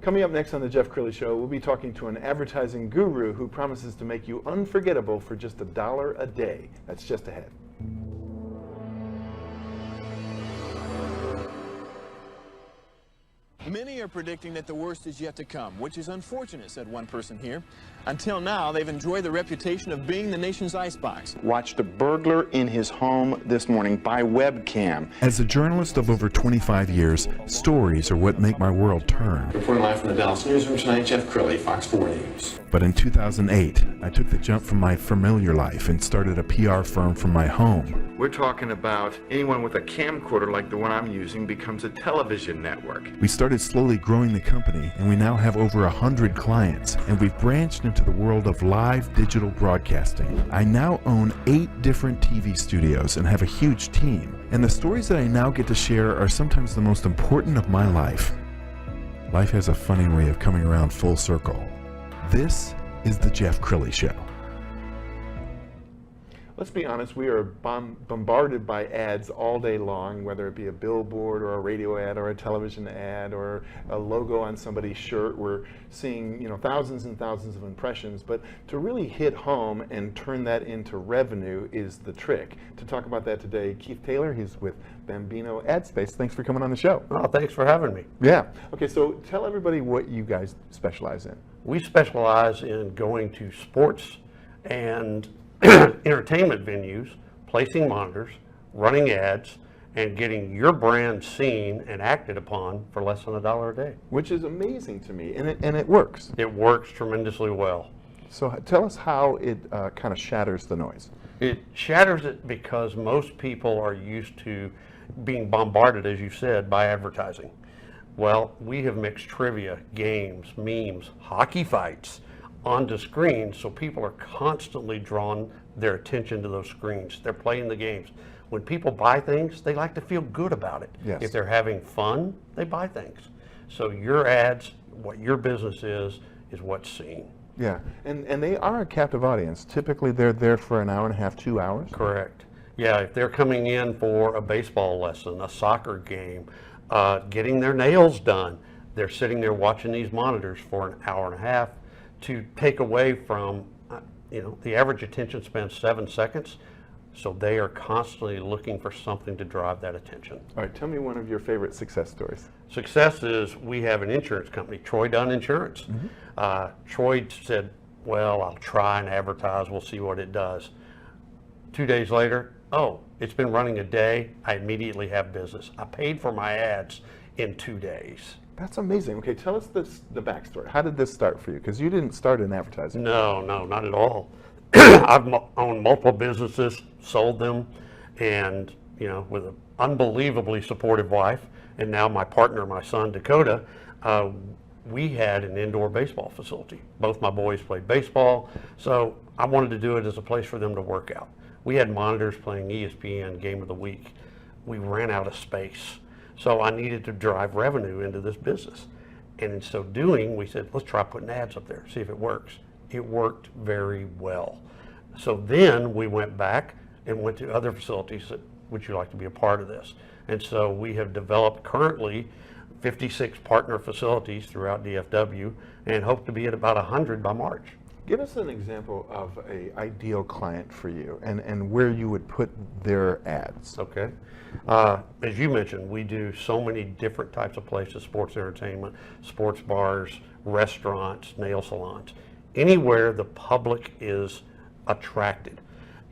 Coming up next on the Jeff Crilley Show, we'll be talking to an advertising guru who promises to make you unforgettable for just $1 a day. That's just ahead. Many are predicting that the worst is yet to come, which is unfortunate, said one person here. Until now, they've enjoyed the reputation of being the nation's icebox. Watched a burglar in his home this morning by webcam. As a journalist of over 25 years, stories are what make my world turn. Reporting live from the Dallas newsroom tonight, Jeff Crilley, Fox 4 News. But in 2008, I took the jump from my familiar life and started a PR firm from my home. We're talking about anyone with a camcorder like the one I'm using becomes a television network. We started slowly growing the company, and we now have over 100 clients, and we've branched into the world of live digital broadcasting. I now own 8 different TV studios and have a huge team, and the stories that I now get to share are sometimes the most important of my life. Life has a funny way of coming around full circle. This is the Jeff Crilley Show. Let's be honest, we are bombarded by ads all day long, whether it be a billboard or a radio ad or a television ad or a logo on somebody's shirt. We're seeing, thousands and thousands of impressions, but to really hit home and turn that into revenue is the trick. To talk about that today, Keith Taylor, he's with Bambino Advertising. Thanks for coming on the show. Oh, thanks for having me. Yeah. Okay, so tell everybody what you guys specialize in. We specialize in going to sports and entertainment venues, placing monitors, running ads, and getting your brand seen and acted upon for less than $1 a day. Which is amazing to me, and it works. It works tremendously well. So tell us how it kind of shatters the noise. It shatters it because most people are used to being bombarded, as you said, by advertising. Well, we have mixed trivia, games, memes, hockey fights onto screens, so people are constantly drawing their attention to those screens. They're playing the games. When people buy things, they like to feel good about it. Yes. If they're having fun, they buy things. So your ads, what your business is what's seen. Yeah, and they are a captive audience. Typically they're there for an hour and a half, 2 hours. Correct. Yeah, if they're coming in for a baseball lesson, a soccer game, getting their nails done, they're sitting there watching these monitors for an hour and a half to take away from, the average attention span is 7 seconds, so they are constantly looking for something to drive that attention. All right, tell me one of your favorite success stories. Success is, we have an insurance company, Troy Dunn Insurance. Mm-hmm. Troy said, well, I'll try and advertise, we'll see what it does. 2 days later, oh, it's been running a day, I immediately have business. I paid for my ads in 2 days. That's amazing. Okay, tell us the backstory. How did this start for you? Because you didn't start in advertising. No, not at all. I've owned multiple businesses, sold them, and with an unbelievably supportive wife, and now my partner, my son Dakota, we had an indoor baseball facility. Both my boys played baseball, so I wanted to do it as a place for them to work out. We had monitors playing ESPN Game of the Week. We ran out of space. So I needed to drive revenue into this business. And in so doing, we said, let's try putting ads up there, see if it works. It worked very well. So then we went back and went to other facilities that, would you like to be a part of this? And so we have developed currently 56 partner facilities throughout DFW and hope to be at about 100 by March. Give us an example of an ideal client for you and where you would put their ads. Okay. As you mentioned, we do so many different types of places: sports entertainment, sports bars, restaurants, nail salons, anywhere the public is attracted.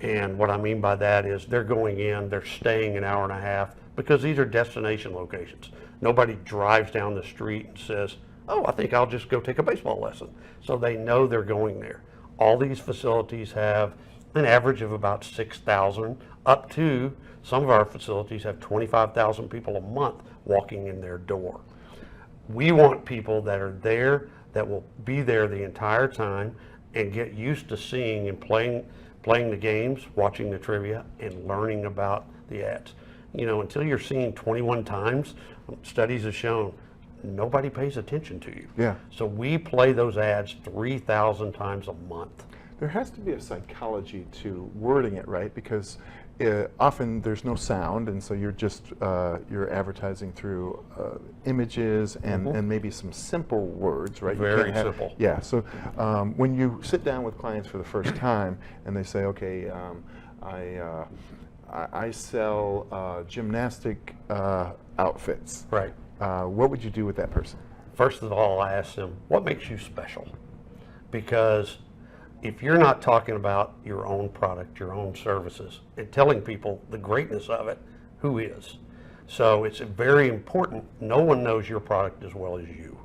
And what I mean by that is they're going in, they're staying an hour and a half, because these are destination locations. Nobody drives down the street and says, oh, I think I'll just go take a baseball lesson. So they know they're going there. All these facilities have an average of about 6,000 up to, some of our facilities have 25,000 people a month walking in their door. We want people that are there, that will be there the entire time and get used to seeing and playing the games, watching the trivia, and learning about the ads. Until you're seen 21 times, studies have shown nobody pays attention to you. Yeah. So we play those ads 3,000 times a month. There has to be a psychology to wording it right, because often there's no sound, and so you're just you're advertising through images and maybe some simple words, right? Very simple. Yeah. So when you sit down with clients for the first time and they say, okay, I sell gymnastic outfits. Right. What would you do with that person? First of all, I ask them, what makes you special? Because if you're not talking about your own product, your own services, and telling people the greatness of it, who is? So it's very important. No one knows your product as well as you.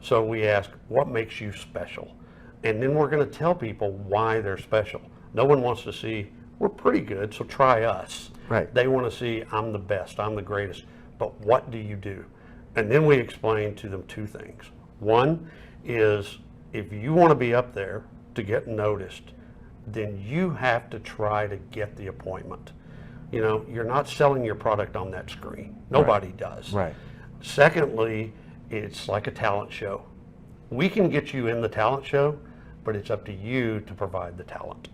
So we ask, what makes you special? And then we're going to tell people why they're special. No one wants to see, we're pretty good, so try us. Right. They want to see, I'm the best, I'm the greatest. But what do you do? And then we explain to them two things. One is, if you want to be up there to get noticed, then you have to try to get the appointment. You know, you're not selling your product on that screen. Nobody does. Right. Secondly, it's like a talent show. We can get you in the talent show, but it's up to you to provide the talent.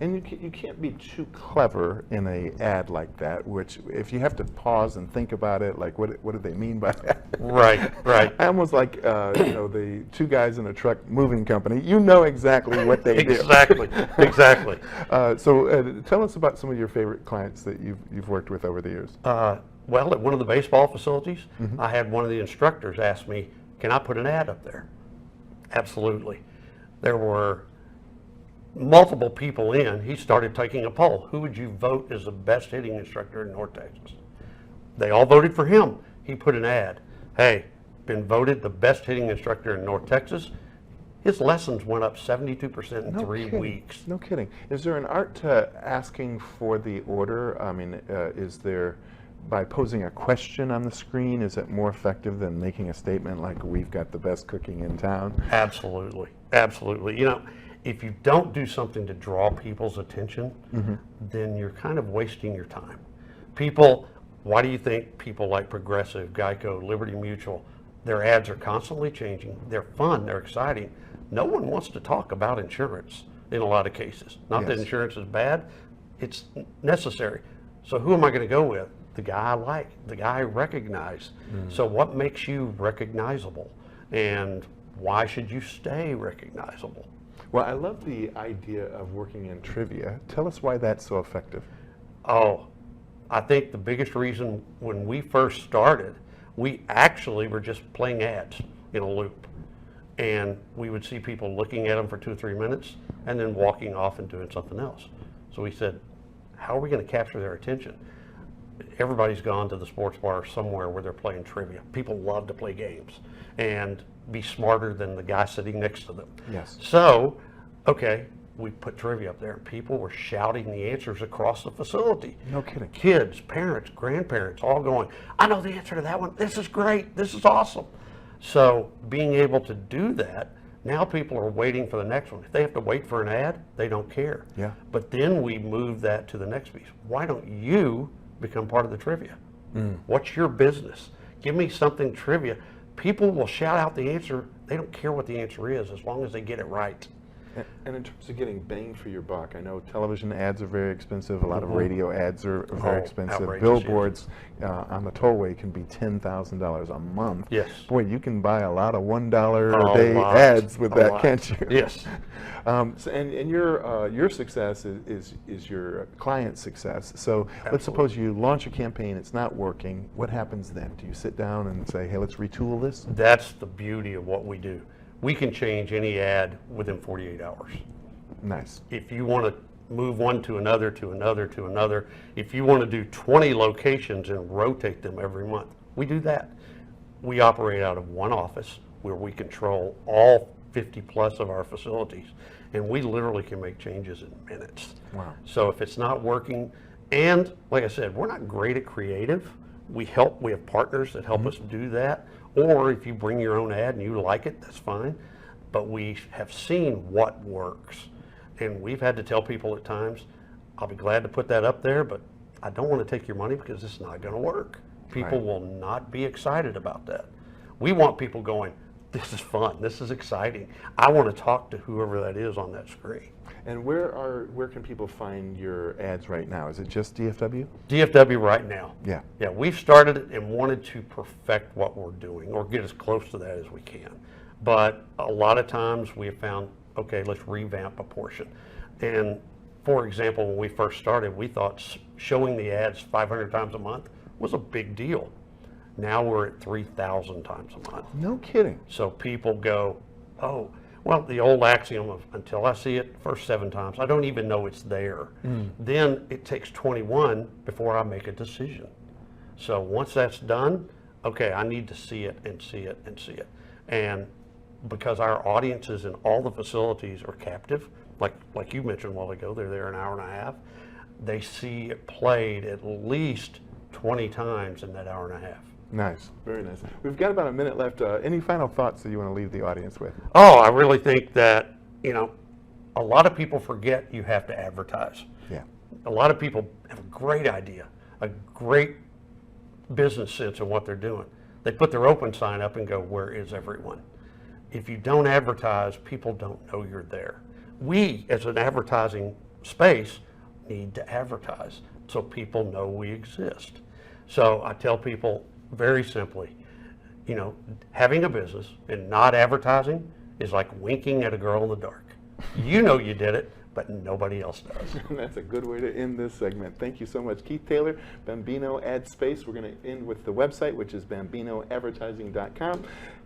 And you can't be too clever in a ad like that, which if you have to pause and think about it, like what do they mean by that? Right, right. I almost like, the two guys in a truck moving company. You know exactly what they do. Exactly, exactly. So tell us about some of your favorite clients that you've worked with over the years. Well, at one of the baseball facilities, I had one of the instructors ask me, can I put an ad up there? Absolutely. There were multiple people in. He started taking a poll. Who would you vote as the best hitting instructor in North Texas? They all voted for him. He put an ad. Hey, been voted the best hitting instructor in North Texas. His lessons went up 72% in No 3 kidding. weeks. No kidding. Is there an art to asking for the order? I mean, is there, by posing a question on the screen, is it more effective than making a statement like, we've got the best cooking in town? Absolutely, absolutely. You know, if you don't do something to draw people's attention, then you're kind of wasting your time. People, why do you think people like Progressive, Geico, Liberty Mutual, their ads are constantly changing, they're fun, they're exciting. No one wants to talk about insurance in a lot of cases. Not that Yes. insurance is bad, it's necessary. So who am I going to go with? The guy I like, the guy I recognize. So what makes you recognizable? And why should you stay recognizable? Well, I love the idea of working in trivia. Tell us why that's so effective. Oh, I think the biggest reason when we first started, we actually were just playing ads in a loop. And we would see people looking at them for 2 or 3 minutes and then walking off and doing something else. So we said, how are we going to capture their attention? Everybody's gone to the sports bar somewhere where they're playing trivia. People love to play games and be smarter than the guy sitting next to them. Yes. So, okay, we put trivia up there. People were shouting the answers across the facility. No kidding. Kids, parents, grandparents, all going, I know the answer to that one. This is great. This is awesome. So being able to do that, now people are waiting for the next one. If they have to wait for an ad, they don't care. Yeah. But then we move that to the next piece. Why don't you become part of the trivia? What's your business? Give me something trivia. People will shout out the answer. They don't care what the answer is as long as they get it right. And in terms of getting bang for your buck, I know television ads are very expensive. A lot of radio ads are very expensive. outrageous, Billboards on the tollway can be $10,000 a month. Yes. Boy, you can buy a lot of $1 A a day lot, ads with a that, lot. can't you? Yes. And your success is your client's success. So let's suppose you launch a campaign, it's not working. What happens then? Do you sit down and say, hey, let's retool this? That's the beauty of what we do. We can change any ad within 48 hours. Nice. If you want to move one to another, to another, to another, if you want to do 20 locations and rotate them every month, we do that. We operate out of one office where we control all 50 plus of our facilities, and we literally can make changes in minutes. Wow. So if it's not working, and like I said, we're not great at creative. We have partners that help us do that. Or if you bring your own ad and you like it, that's fine. But we have seen what works. And we've had to tell people at times, I'll be glad to put that up there, but I don't want to take your money because it's not going to work. People will not be excited about that. We want people going, this is fun, this is exciting. I want to talk to whoever that is on that screen. And where can people find your ads right now? Is it just DFW? DFW right now. Yeah. Yeah, we've started it and wanted to perfect what we're doing or get as close to that as we can. But a lot of times we have found, okay, let's revamp a portion. And for example, when we first started, we thought showing the ads 500 times a month was a big deal. Now we're at 3,000 times a month. No kidding. So people go, oh, well, the old axiom of until I see it first 7 times, I don't even know it's there. Then it takes 21 before I make a decision. So once that's done, okay, I need to see it and see it and see it. And because our audiences in all the facilities are captive, like you mentioned a while ago, they're there an hour and a half, they see it played at least 20 times in that hour and a half. Nice, very nice. We've got about a minute left. Any final thoughts that you want to leave the audience with? Oh, I really think that, a lot of people forget you have to advertise. Yeah. A lot of people have a great idea, a great business sense of what they're doing. They put their open sign up and go, where is everyone? If you don't advertise, people don't know you're there. We, as an advertising space, need to advertise so people know we exist. So I tell people very simply, having a business and not advertising is like winking at a girl in the dark. You know you did it, but nobody else does. That's a good way to end this segment. Thank you so much, Keith Taylor, Bambino Ad Space. We're going to end with the website, which is bambinoadvertising.com.